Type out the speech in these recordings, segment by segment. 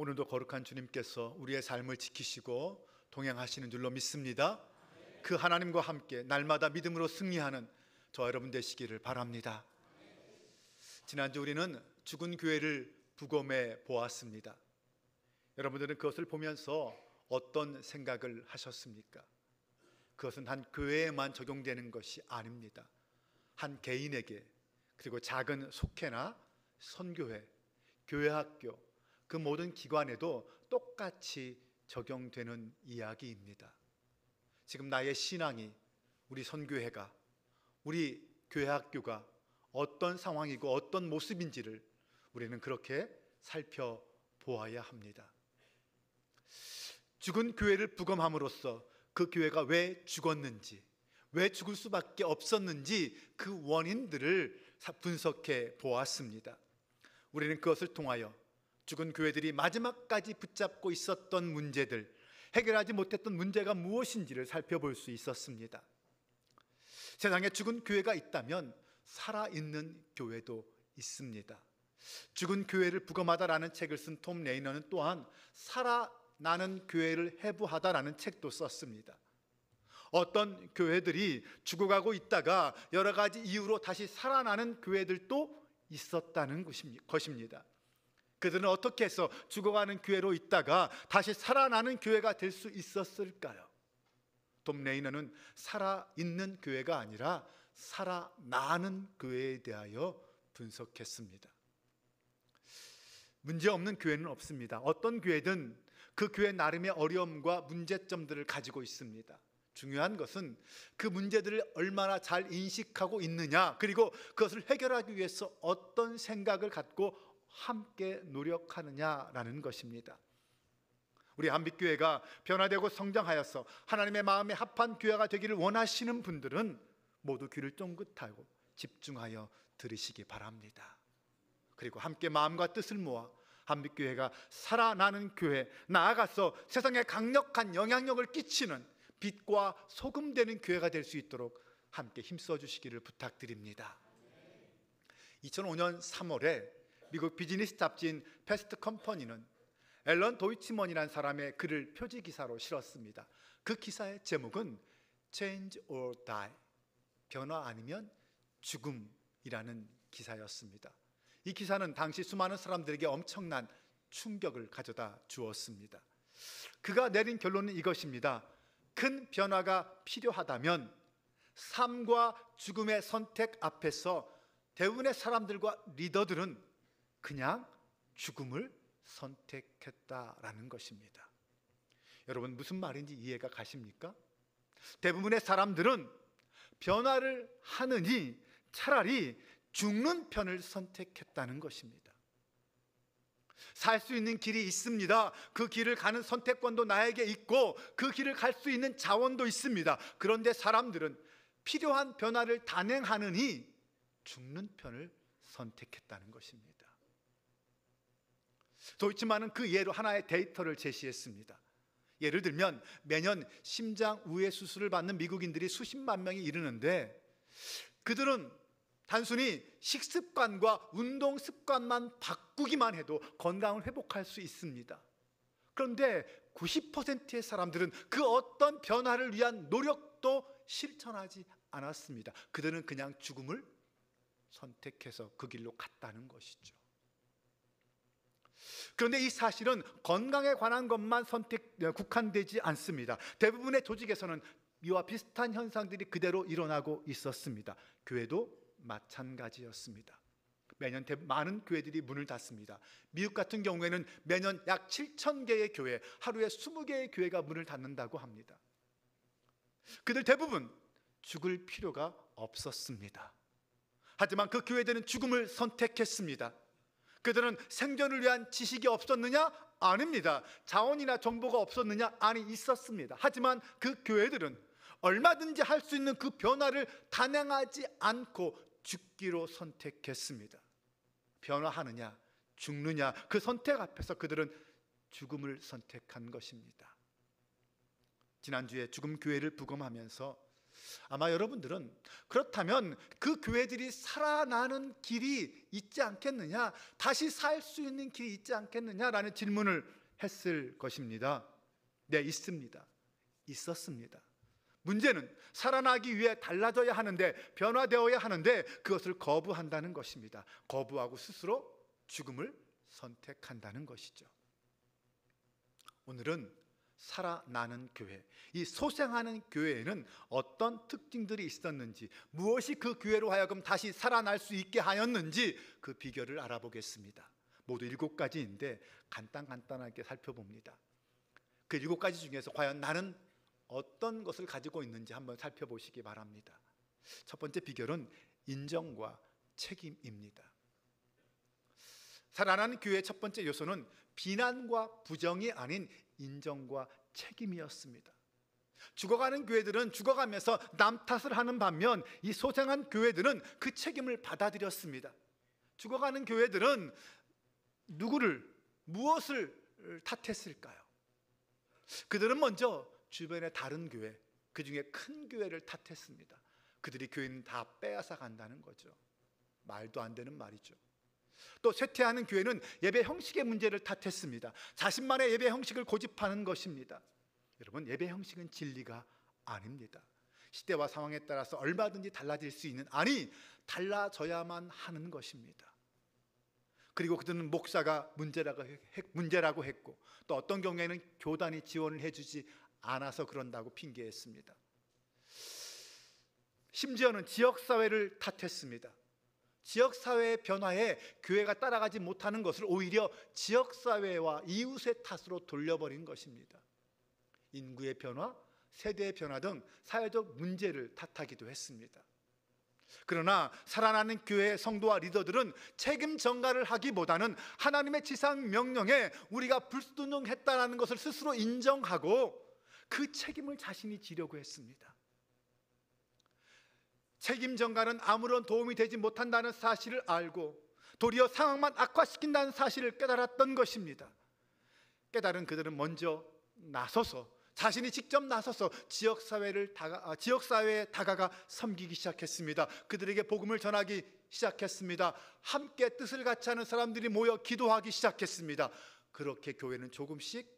오늘도 거룩한 주님께서 우리의 삶을 지키시고 동행하시는 줄로 믿습니다. 그 하나님과 함께 날마다 믿음으로 승리하는 저와 여러분 되시기를 바랍니다. 지난주 우리는 죽은 교회를 부검해 보았습니다. 여러분들은 그것을 보면서 어떤 생각을 하셨습니까? 그것은 한 교회에만 적용되는 것이 아닙니다. 한 개인에게, 그리고 작은 속회나 선교회, 교회학교, 그 모든 기관에도 똑같이 적용되는 이야기입니다. 지금 나의 신앙이, 우리 선교회가, 우리 교회학교가 어떤 상황이고 어떤 모습인지를 우리는 그렇게 살펴보아야 합니다. 죽은 교회를 부검함으로써 그 교회가 왜 죽었는지, 왜 죽을 수밖에 없었는지 그 원인들을 분석해 보았습니다. 우리는 그것을 통하여 죽은 교회들이 마지막까지 붙잡고 있었던 문제들, 해결하지 못했던 문제가 무엇인지를 살펴볼 수 있었습니다. 세상에 죽은 교회가 있다면 살아있는 교회도 있습니다. 죽은 교회를 부검하다라는 책을 쓴 톰 레이너는 또한 살아나는 교회를 해부하다라는 책도 썼습니다. 어떤 교회들이 죽어가고 있다가 여러 가지 이유로 다시 살아나는 교회들도 있었다는 것입니다. 그들은 어떻게 해서 죽어가는 교회로 있다가 다시 살아나는 교회가 될 수 있었을까요? 톰 레이너는 살아있는 교회가 아니라 살아나는 교회에 대하여 분석했습니다. 문제없는 교회는 없습니다. 어떤 교회든 그 교회 나름의 어려움과 문제점들을 가지고 있습니다. 중요한 것은 그 문제들을 얼마나 잘 인식하고 있느냐, 그리고 그것을 해결하기 위해서 어떤 생각을 갖고 함께 노력하느냐라는 것입니다. 우리 한빛교회가 변화되고 성장하여서 하나님의 마음에 합한 교회가 되기를 원하시는 분들은 모두 귀를 쫑긋하고 집중하여 들으시기 바랍니다. 그리고 함께 마음과 뜻을 모아 한빛교회가 살아나는 교회, 나아가서 세상에 강력한 영향력을 끼치는 빛과 소금 되는 교회가 될 수 있도록 함께 힘써 주시기를 부탁드립니다. 2005년 3월에 미국 비즈니스 잡지인 패스트 컴퍼니는 앨런 도이치먼이라는 사람의 글을 표지 기사로 실었습니다. 그 기사의 제목은 Change or Die, 변화 아니면 죽음이라는 기사였습니다. 이 기사는 당시 수많은 사람들에게 엄청난 충격을 가져다 주었습니다. 그가 내린 결론은 이것입니다. 큰 변화가 필요하다면 삶과 죽음의 선택 앞에서 대부분의 사람들과 리더들은 그냥 죽음을 선택했다라는 것입니다. 여러분, 무슨 말인지 이해가 가십니까? 대부분의 사람들은 변화를 하느니 차라리 죽는 편을 선택했다는 것입니다. 살 수 있는 길이 있습니다. 그 길을 가는 선택권도 나에게 있고 그 길을 갈 수 있는 자원도 있습니다. 그런데 사람들은 필요한 변화를 단행하느니 죽는 편을 선택했다는 것입니다. 도이치만은 그 예로 하나의 데이터를 제시했습니다. 예를 들면 매년 심장 우회 수술을 받는 미국인들이 수십만 명이 이르는데 그들은 단순히 식습관과 운동 습관만 바꾸기만 해도 건강을 회복할 수 있습니다. 그런데 90%의 사람들은 그 어떤 변화를 위한 노력도 실천하지 않았습니다. 그들은 그냥 죽음을 선택해서 그 길로 갔다는 것이죠. 그런데 이 사실은 건강에 관한 것만 국한되지 않습니다. 대부분의 조직에서는 이와 비슷한 현상들이 그대로 일어나고 있었습니다. 교회도 마찬가지였습니다. 매년 많은 교회들이 문을 닫습니다. 미국 같은 경우에는 매년 약 7,000개의 교회, 하루에 20개의 교회가 문을 닫는다고 합니다. 그들 대부분 죽을 필요가 없었습니다. 하지만 그 교회들은 죽음을 선택했습니다. 그들은 생존을 위한 지식이 없었느냐? 아닙니다. 자원이나 정보가 없었느냐? 아니, 있었습니다. 하지만 그 교회들은 얼마든지 할 수 있는 그 변화를 단행하지 않고 죽기로 선택했습니다. 변화하느냐, 죽느냐, 그 선택 앞에서 그들은 죽음을 선택한 것입니다. 지난주에 죽음 교회를 부검하면서 아마 여러분들은 그렇다면 그 교회들이 살아나는 길이 있지 않겠느냐, 다시 살 수 있는 길이 있지 않겠느냐라는 질문을 했을 것입니다. 네, 있습니다. 있었습니다. 문제는 살아나기 위해 달라져야 하는데, 변화되어야 하는데 그것을 거부한다는 것입니다. 거부하고 스스로 죽음을 선택한다는 것이죠. 오늘은 살아나는 교회, 이 소생하는 교회에는 어떤 특징들이 있었는지, 무엇이 그 교회로 하여금 다시 살아날 수 있게 하였는지 그 비결을 알아보겠습니다. 모두 7가지인데 간단하게 살펴봅니다. 그 7가지 중에서 과연 나는 어떤 것을 가지고 있는지 한번 살펴보시기 바랍니다. 첫 번째 비결은 인정과 책임입니다. 살아나는 교회의 첫 번째 요소는 비난과 부정이 아닌 인정과 책임이었습니다. 죽어가는 교회들은 죽어가면서 남 탓을 하는 반면, 이 소생한 교회들은 그 책임을 받아들였습니다. 죽어가는 교회들은 무엇을 탓했을까요? 그들은 먼저 주변의 다른 교회, 그 중에 큰 교회를 탓했습니다. 그들이 교회는 다 빼앗아 간다는 거죠. 말도 안 되는 말이죠. 또 쇠퇴하는 교회는 예배 형식의 문제를 탓했습니다. 자신만의 예배 형식을 고집하는 것입니다. 여러분, 예배 형식은 진리가 아닙니다. 시대와 상황에 따라서 얼마든지 달라질 수 있는, 아니 달라져야만 하는 것입니다. 그리고 그들은 목사가 문제라고 했고, 또 어떤 경우에는 교단이 지원을 해주지 않아서 그런다고 핑계했습니다. 심지어는 지역사회를 탓했습니다. 지역사회의 변화에 교회가 따라가지 못하는 것을 오히려 지역사회와 이웃의 탓으로 돌려버린 것입니다. 인구의 변화, 세대의 변화 등 사회적 문제를 탓하기도 했습니다. 그러나 살아나는 교회의 성도와 리더들은 책임 전가를 하기보다는 하나님의 지상 명령에 우리가 불순종했다는 것을 스스로 인정하고 그 책임을 자신이 지려고 했습니다. 책임 전가는 아무런 도움이 되지 못한다는 사실을 알고 도리어 상황만 악화시킨다는 사실을 깨달았던 것입니다. 깨달은 그들은 먼저 나서서, 자신이 직접 나서서 지역사회에 다가가 섬기기 시작했습니다. 그들에게 복음을 전하기 시작했습니다. 함께 뜻을 같이 하는 사람들이 모여 기도하기 시작했습니다. 그렇게 교회는 조금씩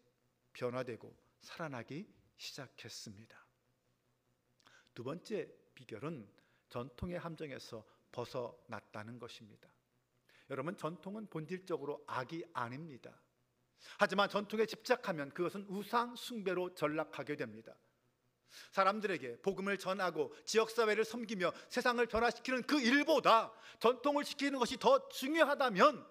변화되고 살아나기 시작했습니다. 두 번째 비결은 전통의 함정에서 벗어났다는 것입니다. 여러분, 전통은 본질적으로 악이 아닙니다. 하지만 전통에 집착하면 그것은 우상 숭배로 전락하게 됩니다. 사람들에게 복음을 전하고 지역사회를 섬기며 세상을 변화시키는 그 일보다 전통을 지키는 것이 더 중요하다면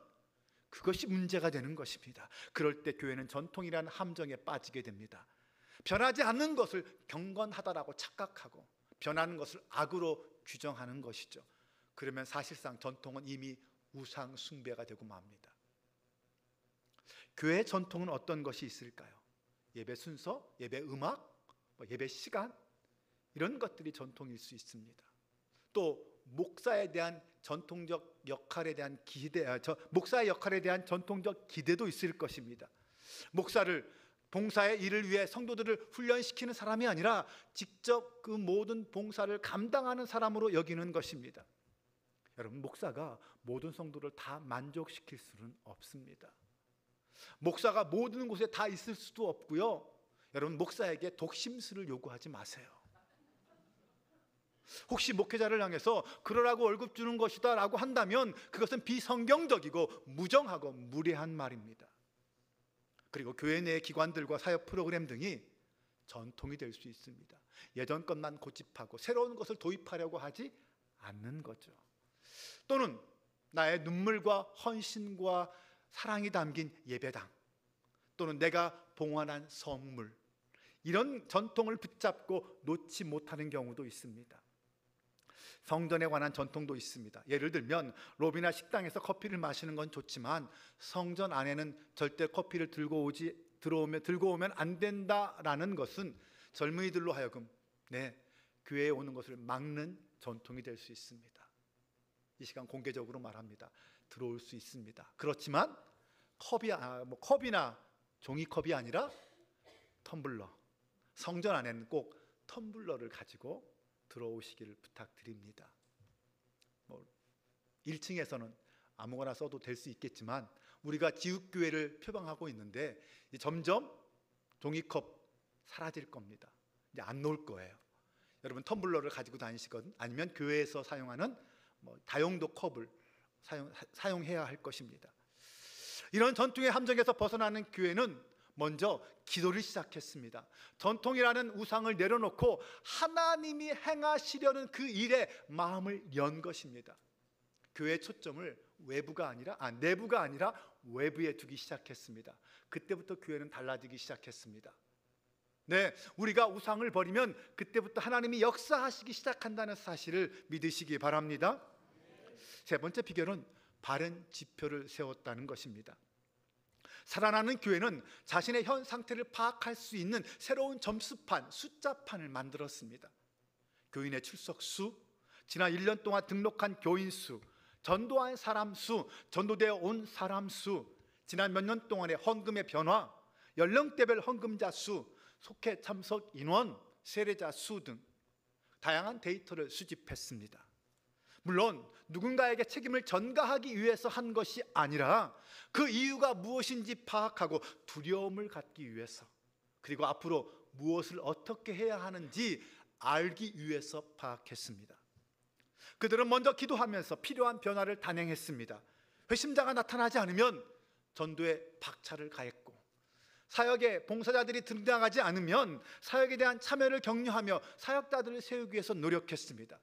그것이 문제가 되는 것입니다. 그럴 때 교회는 전통이라는 함정에 빠지게 됩니다. 변하지 않는 것을 경건하다라고 착각하고 변하는 것을 악으로 규정하는 것이죠. 그러면 사실상 전통은 이미 우상 숭배가 되고 맙니다. 교회의 전통은 어떤 것이 있을까요? 예배 순서, 예배 음악, 예배 시간, 이런 것들이 전통일 수 있습니다. 또 목사에 대한 전통적 역할에 대한 목사의 역할에 대한 전통적 기대도 있을 것입니다. 목사를 봉사의 일을 위해 성도들을 훈련시키는 사람이 아니라 직접 그 모든 봉사를 감당하는 사람으로 여기는 것입니다. 여러분, 목사가 모든 성도를 다 만족시킬 수는 없습니다. 목사가 모든 곳에 다 있을 수도 없고요. 여러분, 목사에게 독심술을 요구하지 마세요. 혹시 목회자를 향해서 그러라고 월급 주는 것이다 라고 한다면 그것은 비성경적이고 무정하고 무례한 말입니다. 그리고 교회 내 기관들과 사역 프로그램 등이 전통이 될 수 있습니다. 예전 것만 고집하고 새로운 것을 도입하려고 하지 않는 거죠. 또는 나의 눈물과 헌신과 사랑이 담긴 예배당, 또는 내가 봉헌한 성물, 이런 전통을 붙잡고 놓지 못하는 경우도 있습니다. 성전에 관한 전통도 있습니다. 예를 들면 로비나 식당에서 커피를 마시는 건 좋지만 성전 안에는 절대 커피를 들어오면 안 된다라는 것은 젊은이들로 하여금 교회에 오는 것을 막는 전통이 될 수 있습니다. 이 시간 공개적으로 말합니다. 들어올 수 있습니다. 그렇지만 컵이나 종이컵이 아니라 텀블러, 성전 안에는 꼭 텀블러를 가지고 들어오시기를 부탁드립니다. 1층에서는 아무거나 써도 될 수 있겠지만 우리가 지읒교회를 표방하고 있는데 점점 종이컵 사라질 겁니다. 이제 안 놓을 거예요. 여러분 텀블러를 가지고 다니시거든 아니면 교회에서 사용하는 다용도 컵을 사용해야 할 것입니다. 이런 전통의 함정에서 벗어나는 교회는 먼저 기도를 시작했습니다. 전통이라는 우상을 내려놓고 하나님이 행하시려는 그 일에 마음을 연 것입니다. 교회의 초점을 내부가 아니라 외부에 두기 시작했습니다. 그때부터 교회는 달라지기 시작했습니다. 네, 우리가 우상을 버리면 그때부터 하나님이 역사하시기 시작한다는 사실을 믿으시기 바랍니다. 세 번째 비결은 바른 지표를 세웠다는 것입니다. 살아나는 교회는 자신의 현 상태를 파악할 수 있는 새로운 점수판, 숫자판을 만들었습니다. 교인의 출석 수, 지난 1년 동안 등록한 교인 수, 전도한 사람 수, 전도되어 온 사람 수, 지난 몇 년 동안의 헌금의 변화, 연령대별 헌금자 수, 속회 참석 인원, 세례자 수 등 다양한 데이터를 수집했습니다. 물론 누군가에게 책임을 전가하기 위해서 한 것이 아니라 그 이유가 무엇인지 파악하고 두려움을 갖기 위해서, 그리고 앞으로 무엇을 어떻게 해야 하는지 알기 위해서 파악했습니다. 그들은 먼저 기도하면서 필요한 변화를 단행했습니다. 회심자가 나타나지 않으면 전도에 박차를 가했고, 사역에 봉사자들이 등장하지 않으면 사역에 대한 참여를 격려하며 사역자들을 세우기 위해서 노력했습니다.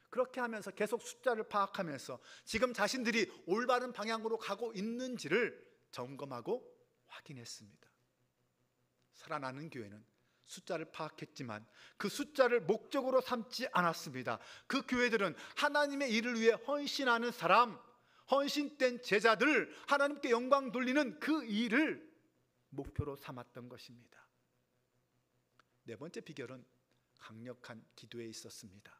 그렇게 하면서 계속 숫자를 파악하면서 지금 자신들이 올바른 방향으로 가고 있는지를 점검하고 확인했습니다. 살아나는 교회는 숫자를 파악했지만 그 숫자를 목적으로 삼지 않았습니다. 그 교회들은 하나님의 일을 위해 헌신하는 사람, 헌신된 제자들, 하나님께 영광 돌리는 그 일을 목표로 삼았던 것입니다. 네 번째 비결은 강력한 기도에 있었습니다.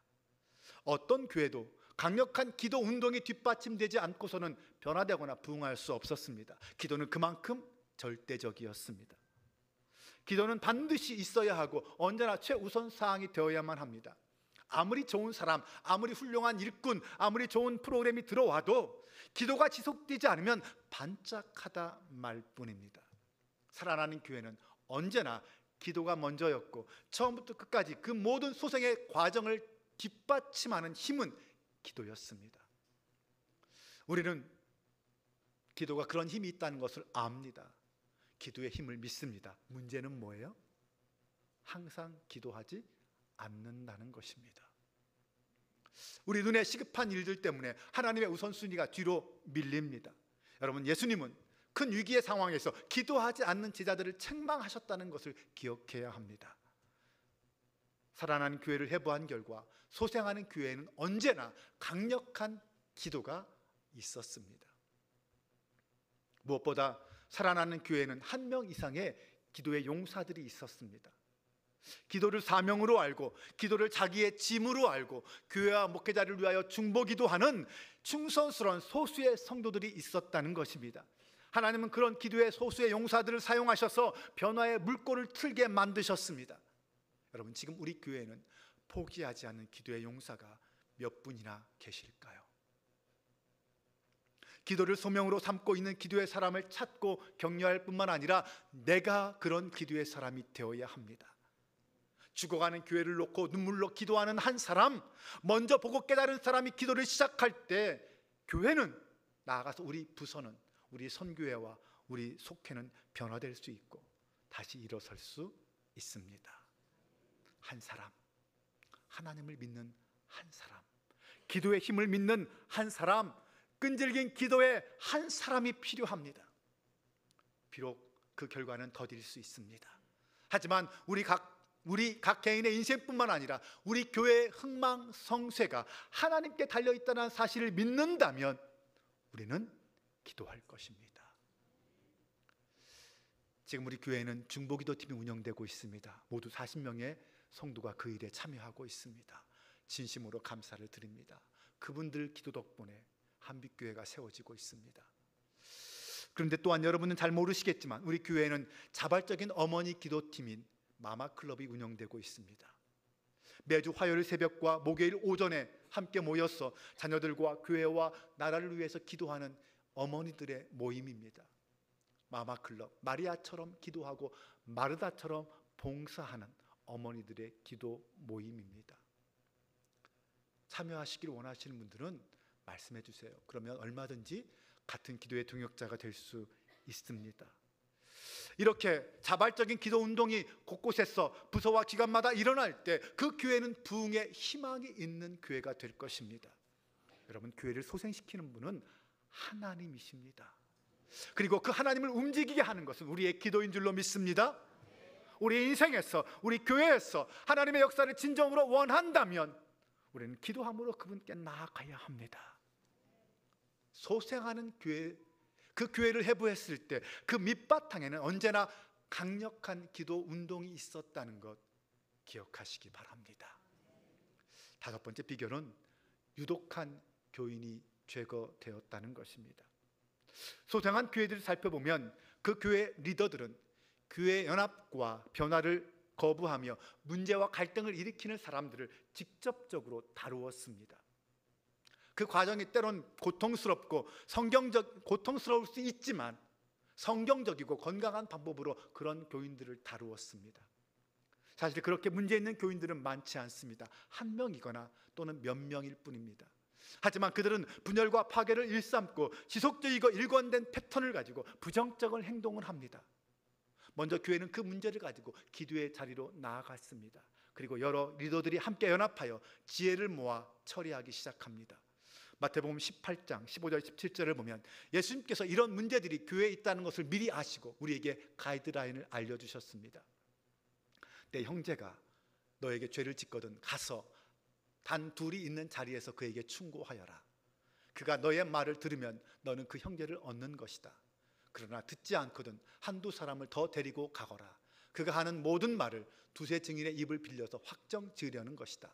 어떤 교회도 강력한 기도 운동이 뒷받침되지 않고서는 변화되거나 부흥할 수 없었습니다. 기도는 그만큼 절대적이었습니다. 기도는 반드시 있어야 하고 언제나 최우선 사항이 되어야만 합니다. 아무리 좋은 사람, 아무리 훌륭한 일꾼, 아무리 좋은 프로그램이 들어와도 기도가 지속되지 않으면 반짝하다 말 뿐입니다. 살아나는 교회는 언제나 기도가 먼저였고 처음부터 끝까지 그 모든 소생의 과정을 뒷받침하는 힘은 기도였습니다. 우리는 기도가 그런 힘이 있다는 것을 압니다. 기도의 힘을 믿습니다. 문제는 뭐예요? 항상 기도하지 않는다는 것입니다. 우리 눈에 시급한 일들 때문에 하나님의 우선순위가 뒤로 밀립니다. 여러분, 예수님은 큰 위기의 상황에서 기도하지 않는 제자들을 책망하셨다는 것을 기억해야 합니다. 살아나는 교회를 해부한 결과 소생하는 교회에는 언제나 강력한 기도가 있었습니다. 무엇보다 살아나는 교회에는 한 명 이상의 기도의 용사들이 있었습니다. 기도를 사명으로 알고 기도를 자기의 짐으로 알고 교회와 목회자를 위하여 중보기도하는 충성스러운 소수의 성도들이 있었다는 것입니다. 하나님은 그런 기도의 소수의 용사들을 사용하셔서 변화의 물꼬를 틀게 만드셨습니다. 여러분, 지금 우리 교회에는 포기하지 않는 기도의 용사가 몇 분이나 계실까요? 기도를 소명으로 삼고 있는 기도의 사람을 찾고 격려할 뿐만 아니라 내가 그런 기도의 사람이 되어야 합니다. 죽어가는 교회를 놓고 눈물로 기도하는 한 사람, 먼저 보고 깨달은 사람이 기도를 시작할 때 교회는, 나아가서 우리 부서는, 우리 선교회와 우리 속회는 변화될 수 있고 다시 일어설 수 있습니다. 한 사람, 하나님을 믿는 한 사람, 기도의 힘을 믿는 한 사람, 끈질긴 기도의 한 사람이 필요합니다. 비록 그 결과는 더딜 수 있습니다. 하지만 우리 각 개인의 인생뿐만 아니라 우리 교회의 흥망성쇠가 하나님께 달려있다는 사실을 믿는다면 우리는 기도할 것입니다. 지금 우리 교회에는 중보기도팀이 운영되고 있습니다. 모두 40명의 성도가 그 일에 참여하고 있습니다. 진심으로 감사를 드립니다. 그분들 기도 덕분에 한빛교회가 세워지고 있습니다. 그런데 또한 여러분은 잘 모르시겠지만 우리 교회에는 자발적인 어머니 기도팀인 마마클럽이 운영되고 있습니다. 매주 화요일 새벽과 목요일 오전에 함께 모여서 자녀들과 교회와 나라를 위해서 기도하는 어머니들의 모임입니다. 마마클럽, 마리아처럼 기도하고 마르다처럼 봉사하는 어머니들의 기도 모임입니다. 참여하시기를 원하시는 분들은 말씀해 주세요. 그러면 얼마든지 같은 기도의 동역자가 될 수 있습니다. 이렇게 자발적인 기도 운동이 곳곳에서 부서와 기관마다 일어날 때 그 교회는 부흥의 희망이 있는 교회가 될 것입니다. 여러분, 교회를 소생시키는 분은 하나님이십니다. 그리고 그 하나님을 움직이게 하는 것은 우리의 기도인 줄로 믿습니다. 우리 인생에서, 우리 교회에서 하나님의 역사를 진정으로 원한다면 우리는 기도함으로 그분께 나아가야 합니다. 소생하는 교회, 그 교회를 해부했을 때 그 밑바탕에는 언제나 강력한 기도 운동이 있었다는 것 기억하시기 바랍니다. 다섯 번째 비결은 유독한 교인이 제거되었다는 것입니다. 소생한 교회들을 살펴보면 그 교회 리더들은 교회 연합과 변화를 거부하며 문제와 갈등을 일으키는 사람들을 직접적으로 다루었습니다. 그 과정이 때론 고통스럽고 고통스러울 수 있지만 성경적이고 건강한 방법으로 그런 교인들을 다루었습니다. 사실 그렇게 문제 있는 교인들은 많지 않습니다. 한 명이거나 또는 몇 명일 뿐입니다. 하지만 그들은 분열과 파괴를 일삼고 지속적이고 일관된 패턴을 가지고 부정적인 행동을 합니다. 먼저 교회는 그 문제를 가지고 기도의 자리로 나아갔습니다. 그리고 여러 리더들이 함께 연합하여 지혜를 모아 처리하기 시작합니다. 마태복음 18장 15절 17절을 보면 예수님께서 이런 문제들이 교회에 있다는 것을 미리 아시고 우리에게 가이드라인을 알려주셨습니다. 내 형제가 너에게 죄를 짓거든 가서 단 둘이 있는 자리에서 그에게 충고하여라. 그가 너의 말을 들으면 너는 그 형제를 얻는 것이다. 그러나 듣지 않거든 한두 사람을 더 데리고 가거라. 그가 하는 모든 말을 두세 증인의 입을 빌려서 확정 지으려는 것이다.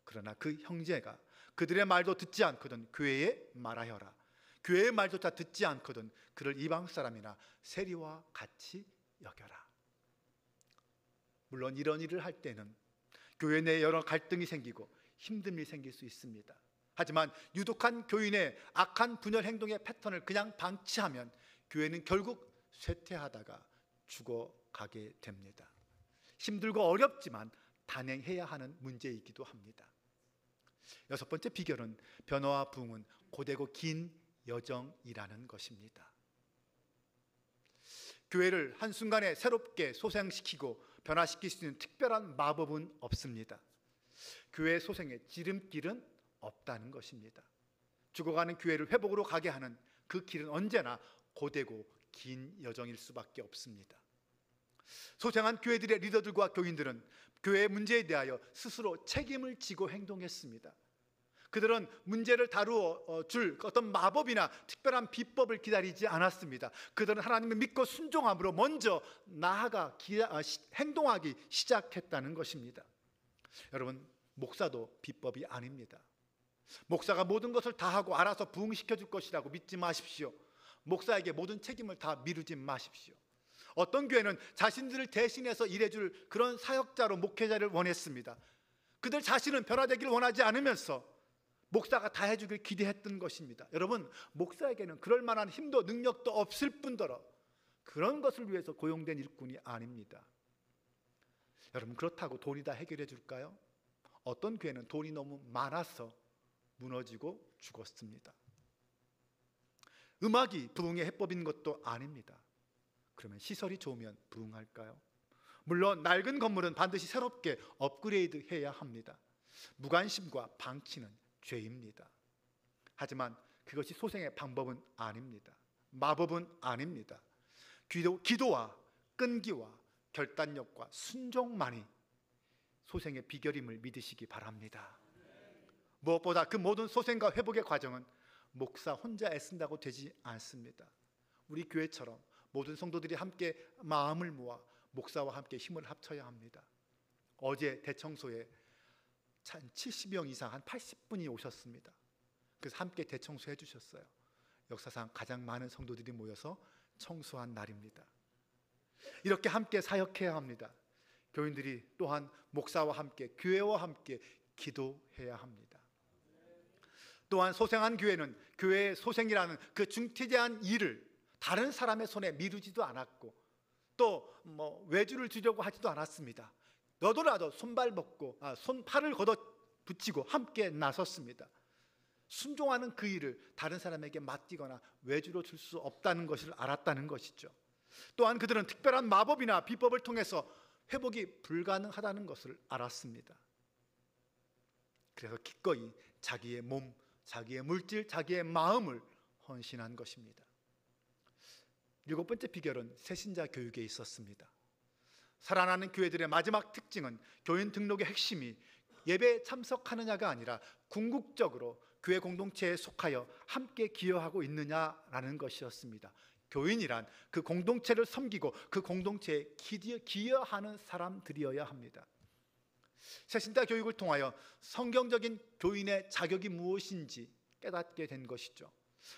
그러나 그 형제가 그들의 말도 듣지 않거든 교회에 말하여라. 교회의 말조차 듣지 않거든 그를 이방 사람이나 세리와 같이 여겨라. 물론 이런 일을 할 때는 교회 내에 여러 갈등이 생기고 힘듦이 생길 수 있습니다. 하지만 유독한 교인의 악한 분열 행동의 패턴을 그냥 방치하면 교회는 결국 쇠퇴하다가 죽어가게 됩니다. 힘들고 어렵지만 단행해야 하는 문제이기도 합니다. 여섯 번째 비결은 변화와 부흥은 고되고 긴 여정이라는 것입니다. 교회를 한순간에 새롭게 소생시키고 변화시킬 수 있는 특별한 마법은 없습니다. 교회 소생의 지름길은 없다는 것입니다. 죽어가는 교회를 회복으로 가게 하는 그 길은 언제나 고되고 긴 여정일 수밖에 없습니다. 소생한 교회들의 리더들과 교인들은 교회의 문제에 대하여 스스로 책임을 지고 행동했습니다. 그들은 문제를 다루어 줄 어떤 마법이나 특별한 비법을 기다리지 않았습니다. 그들은 하나님을 믿고 순종함으로 먼저 나아가 행동하기 시작했다는 것입니다. 여러분, 목사도 비법이 아닙니다. 목사가 모든 것을 다 하고 알아서 부흥시켜 줄 것이라고 믿지 마십시오. 목사에게 모든 책임을 다 미루지 마십시오. 어떤 교회는 자신들을 대신해서 일해줄 그런 사역자로 목회자를 원했습니다. 그들 자신은 변화되기를 원하지 않으면서 목사가 다 해주길 기대했던 것입니다. 여러분, 목사에게는 그럴 만한 힘도 능력도 없을 뿐더러 그런 것을 위해서 고용된 일꾼이 아닙니다. 여러분, 그렇다고 돈이 다 해결해 줄까요? 어떤 교회는 돈이 너무 많아서 무너지고 죽었습니다. 음악이 부흥의 해법인 것도 아닙니다. 그러면 시설이 좋으면 부흥할까요? 물론 낡은 건물은 반드시 새롭게 업그레이드 해야 합니다. 무관심과 방치는 죄입니다. 하지만 그것이 소생의 방법은 아닙니다. 마법은 아닙니다. 기도와 끈기와 결단력과 순종만이 소생의 비결임을 믿으시기 바랍니다. 무엇보다 그 모든 소생과 회복의 과정은 목사 혼자 애쓴다고 되지 않습니다. 우리 교회처럼 모든 성도들이 함께 마음을 모아 목사와 함께 힘을 합쳐야 합니다. 어제 대청소에 70명 이상 한 80분이 오셨습니다. 그래서 함께 대청소해 주셨어요. 역사상 가장 많은 성도들이 모여서 청소한 날입니다. 이렇게 함께 사역해야 합니다. 교인들이 또한 목사와 함께, 교회와 함께 기도해야 합니다. 또한 소생한 교회는 교회의 소생이라는 그 중티제한 일을 다른 사람의 손에 미루지도 않았고, 또 외주를 주려고 하지도 않았습니다. 너도나도 손팔을 걷어 붙이고 함께 나섰습니다. 순종하는 그 일을 다른 사람에게 맡기거나 외주로 줄 수 없다는 것을 알았다는 것이죠. 또한 그들은 특별한 마법이나 비법을 통해서 회복이 불가능하다는 것을 알았습니다. 그래서 기꺼이 자기의 몸, 자기의 물질, 자기의 마음을 헌신한 것입니다. 7번째 비결은 새신자 교육에 있었습니다. 살아나는 교회들의 마지막 특징은 교인 등록의 핵심이 예배에 참석하느냐가 아니라 궁극적으로 교회 공동체에 속하여 함께 기여하고 있느냐라는 것이었습니다. 교인이란 그 공동체를 섬기고 그 공동체에 기여하는 사람들이어야 합니다. 새신자 교육을 통하여 성경적인 교인의 자격이 무엇인지 깨닫게 된 것이죠.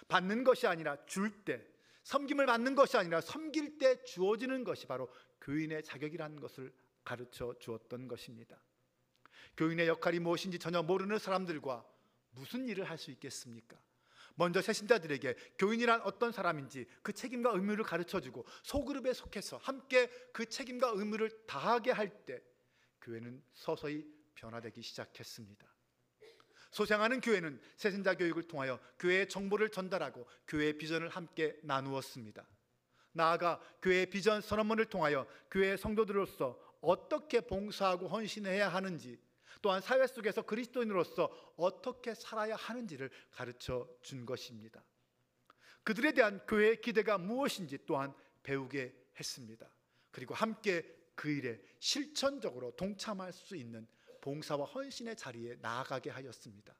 받는 것이 아니라 줄 때, 섬김을 받는 것이 아니라 섬길 때 주어지는 것이 바로 교인의 자격이라는 것을 가르쳐 주었던 것입니다. 교인의 역할이 무엇인지 전혀 모르는 사람들과 무슨 일을 할 수 있겠습니까? 먼저 새신자들에게 교인이란 어떤 사람인지 그 책임과 의무를 가르쳐주고 소그룹에 속해서 함께 그 책임과 의무를 다하게 할 때 교회는 서서히 변화되기 시작했습니다. 소생하는 교회는 새신자 교육을 통하여 교회의 정보를 전달하고 교회의 비전을 함께 나누었습니다. 나아가 교회의 비전 선언문을 통하여 교회의 성도들로서 어떻게 봉사하고 헌신해야 하는지, 또한 사회 속에서 그리스도인으로서 어떻게 살아야 하는지를 가르쳐 준 것입니다. 그들에 대한 교회의 기대가 무엇인지 또한 배우게 했습니다. 그리고 함께 그 일에 실천적으로 동참할 수 있는 봉사와 헌신의 자리에 나아가게 하였습니다.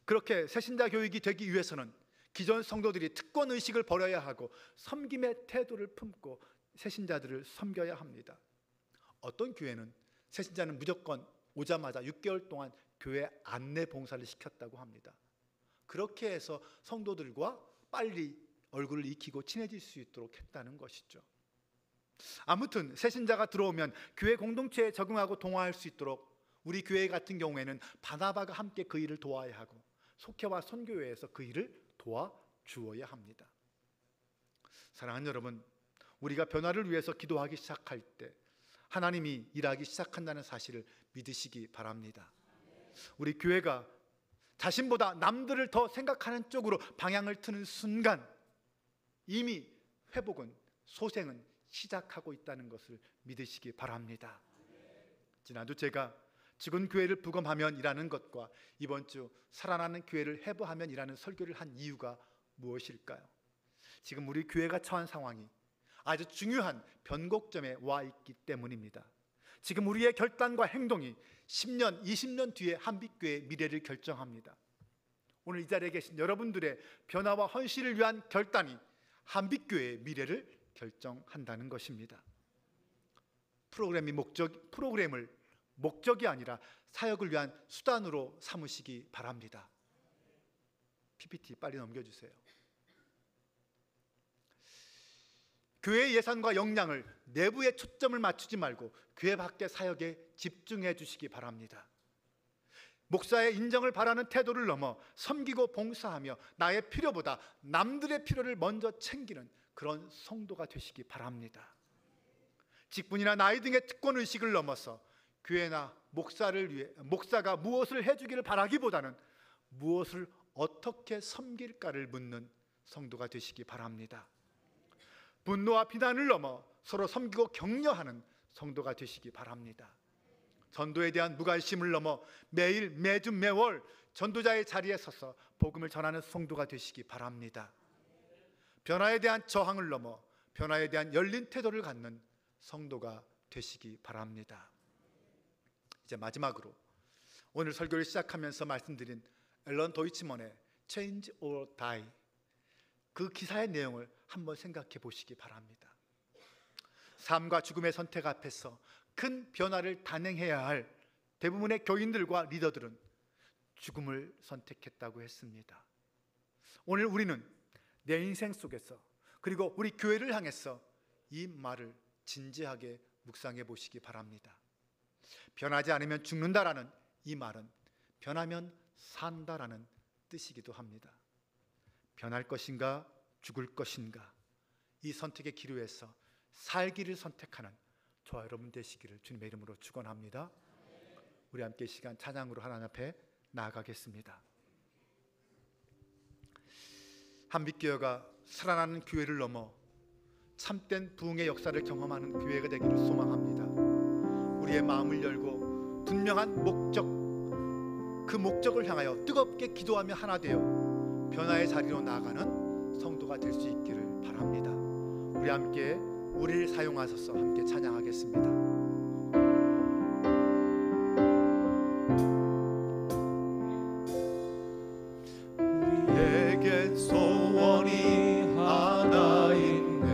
그렇게 새신자 교육이 되기 위해서는 기존 성도들이 특권의식을 버려야 하고 섬김의 태도를 품고 새신자들을 섬겨야 합니다. 어떤 교회는 새신자는 무조건 오자마자 6개월 동안 교회 안내 봉사를 시켰다고 합니다. 그렇게 해서 성도들과 빨리 얼굴을 익히고 친해질 수 있도록 했다는 것이죠. 아무튼 새신자가 들어오면 교회 공동체에 적응하고 동화할 수 있도록 우리 교회 같은 경우에는 바나바가 함께 그 일을 도와야 하고 속회와 선교회에서 그 일을 도와주어야 합니다. 사랑하는 여러분, 우리가 변화를 위해서 기도하기 시작할 때 하나님이 일하기 시작한다는 사실을 믿으시기 바랍니다. 우리 교회가 자신보다 남들을 더 생각하는 쪽으로 방향을 트는 순간 이미 회복은, 소생은 시작하고 있다는 것을 믿으시기 바랍니다. 지난주 제가 죽은 교회를 부검하면이라는 것과 이번 주 살아나는 교회를 회복하면이라는 설교를 한 이유가 무엇일까요? 지금 우리 교회가 처한 상황이 아주 중요한 변곡점에 와 있기 때문입니다. 지금 우리의 결단과 행동이 10년, 20년 뒤에 한빛교회의 미래를 결정합니다. 오늘 이 자리에 계신 여러분들의 변화와 헌신을 위한 결단이 한빛교회의 미래를 결정한다는 것입니다. 프로그램을 목적이 아니라 사역을 위한 수단으로 삼으시기 바랍니다. PPT 빨리 넘겨주세요. 교회의 예산과 역량을 내부에 초점을 맞추지 말고 교회 밖의 사역에 집중해 주시기 바랍니다. 목사의 인정을 바라는 태도를 넘어 섬기고 봉사하며 나의 필요보다 남들의 필요를 먼저 챙기는 그런 성도가 되시기 바랍니다. 직분이나 나이 등의 특권의식을 넘어서 교회나 목사를 위해 목사가 무엇을 해주기를 바라기보다는 무엇을 어떻게 섬길까를 묻는 성도가 되시기 바랍니다. 분노와 비난을 넘어 서로 섬기고 격려하는 성도가 되시기 바랍니다. 전도에 대한 무관심을 넘어 매일, 매주, 매월 전도자의 자리에 서서 복음을 전하는 성도가 되시기 바랍니다. 변화에 대한 저항을 넘어 변화에 대한 열린 태도를 갖는 성도가 되시기 바랍니다. 이제 마지막으로 오늘 설교를 시작하면서 말씀드린 앨런 도이치먼의 Change or Die, 그 기사의 내용을 한번 생각해 보시기 바랍니다. 삶과 죽음의 선택 앞에서 큰 변화를 단행해야 할 대부분의 교인들과 리더들은 죽음을 선택했다고 했습니다. 오늘 우리는 내 인생 속에서 그리고 우리 교회를 향해서 이 말을 진지하게 묵상해 보시기 바랍니다. 변하지 않으면 죽는다라는 이 말은 변하면 산다라는 뜻이기도 합니다. 변할 것인가 죽을 것인가, 이 선택의 기로에서 살기를 선택하는 저와 여러분 되시기를 주님의 이름으로 축원합니다. 우리 함께 시간 찬양으로 하나님 앞에 나아가겠습니다. 한빛교회가 살아나는 교회를 넘어 참된 부흥의 역사를 경험하는 교회가 되기를 소망합니다. 우리의 마음을 열고 분명한 목적, 그 목적을 향하여 뜨겁게 기도하며 하나 되어 변화의 자리로 나아가는 성도가 될 수 있기를 바랍니다. 우리 함께 우리를 사용하셔서 함께 찬양하겠습니다. 우리에겐 소원이 하나 있네.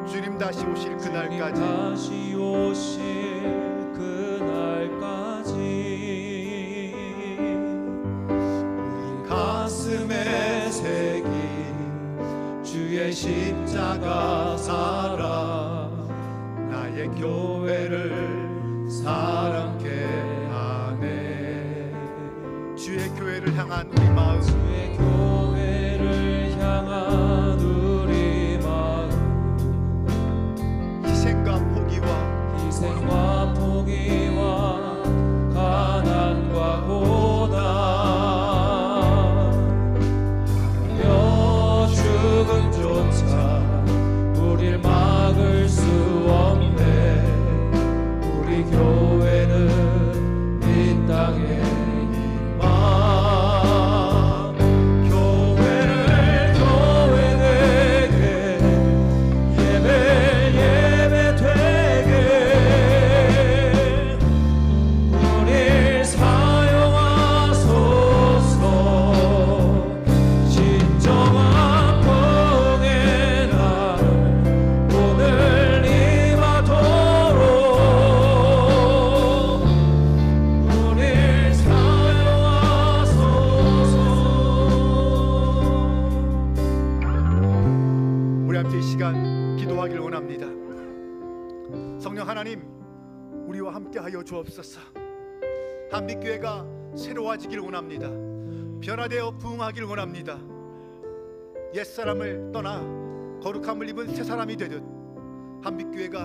주님 다시 오실 그날까지, 다시 오실 그날까지 우리 가슴에 새긴 주의 십자가 살아 나의 교회를 사랑케 하네. 주의 교회를 향한 우리 마음, 주의 교회를 향한 우리 마음, 희생과 포기와 가난과 고난, 여 죽음조차 우릴 막을 수 없네. 우리 교회는 이 땅에 주옵소서. 한빛교회가 새로워지길 원합니다. 변화되어 부흥하길 원합니다. 옛사람을 떠나 거룩함을 입은 새사람이 되듯 한빛교회가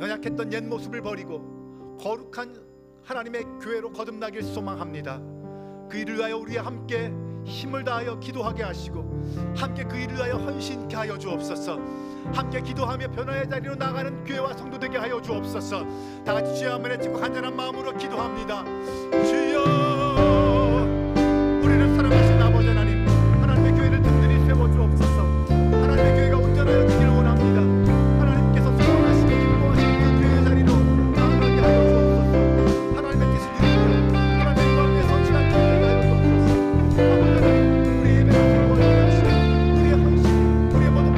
연약했던 옛 모습을 버리고 거룩한 하나님의 교회로 거듭나길 소망합니다. 그 일을 위하여 우리 함께 힘을 다하여 기도하게 하시고 함께 그 일을 위하여 헌신케 하여 주옵소서. 함께 기도하며 변화의 자리로 나가는 교회와 성도 되게 하여 주옵소서. 다 같이 주여 한번 외치고 간절한 마음으로 기도합니다. 주여, 우리를 사랑하신 아버지 하나님, 하나님의 교회를 든든히 세워 주옵소서. 하나님의 교회가 온전하여 지기를 원합니다. 하나님께서 소원하시고 기뻐하시는 그 교회의 자리로 나아가게 하여 주옵소서. 하나님의 뜻을 이루고 하나님의 마음에 성실한 교회가 되게 하여 주옵소서. 아버지 하나님, 우리의 예배를 세워주게 하시고 우리의 헌신, 우리의 모든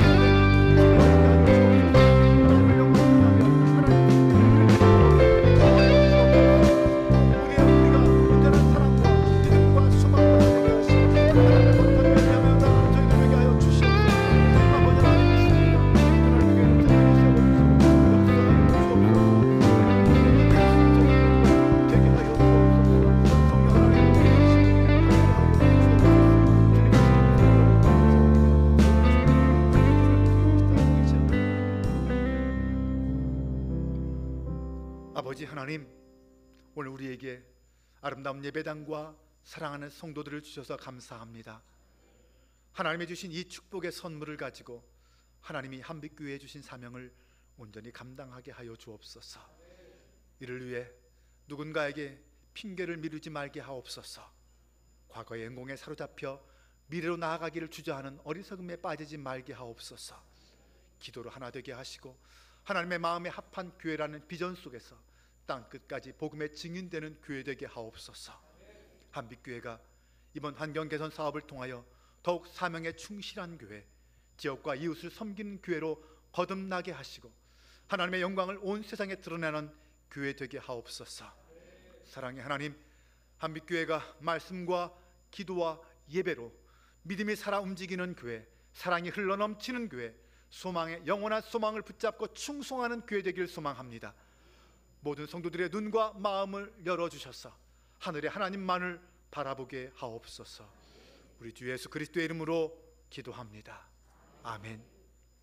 아버지 하나님, 오늘 우리에게 아름다운 예배당과 사랑하는 성도들을 주셔서 감사합니다. 하나님이 주신 이 축복의 선물을 가지고 하나님이 한빛교회에 주신 사명을 온전히 감당하게 하여 주옵소서. 이를 위해 누군가에게 핑계를 미루지 말게 하옵소서. 과거의 영광에 사로잡혀 미래로 나아가기를 주저하는 어리석음에 빠지지 말게 하옵소서. 기도로 하나 되게 하시고 하나님의 마음에 합한 교회라는 비전 속에서 땅끝까지 복음의 증인되는 교회 되게 하옵소서. 한빛교회가 이번 환경 개선 사업을 통하여 더욱 사명에 충실한 교회, 지역과 이웃을 섬기는 교회로 거듭나게 하시고 하나님의 영광을 온 세상에 드러내는 교회 되게 하옵소서. 사랑의 하나님, 한빛교회가 말씀과 기도와 예배로 믿음이 살아 움직이는 교회, 사랑이 흘러넘치는 교회, 소망의 영원한 소망을 붙잡고 충성하는 교회 되기를 소망합니다. 모든 성도들의 눈과 마음을 열어주셔서 하늘의 하나님만을 바라보게 하옵소서. 우리 주 예수 그리스도의 이름으로 기도합니다. 아멘.